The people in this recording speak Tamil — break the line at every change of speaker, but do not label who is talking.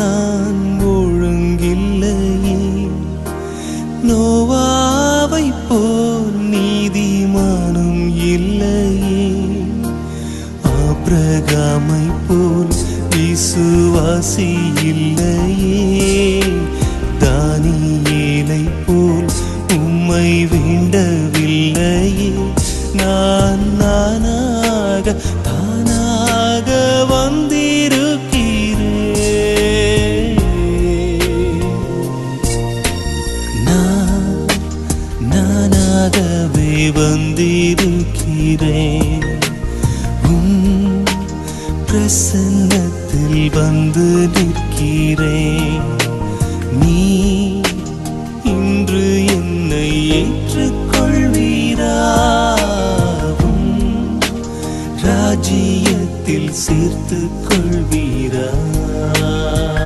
நான் ஒழுங்கில்லையே, நோவாவை போல் நீதிமானும் இல்லையே, ஆபிரகாமை போல் விசுவாசி இல்லையே, தானியேலை போல் உம்மை வேண்டவில்லையே, நான் நானாக தானாக வந்திருக்கிறேன். நானாகவே வந்திருக்கிறேன். பிரசன்னத்தில் வந்து நிற்கிறேன். நீ இன்று என்னை ஏற்றுக்கொள்வீராவும் ராஜ்யத்தில் சேர்த்து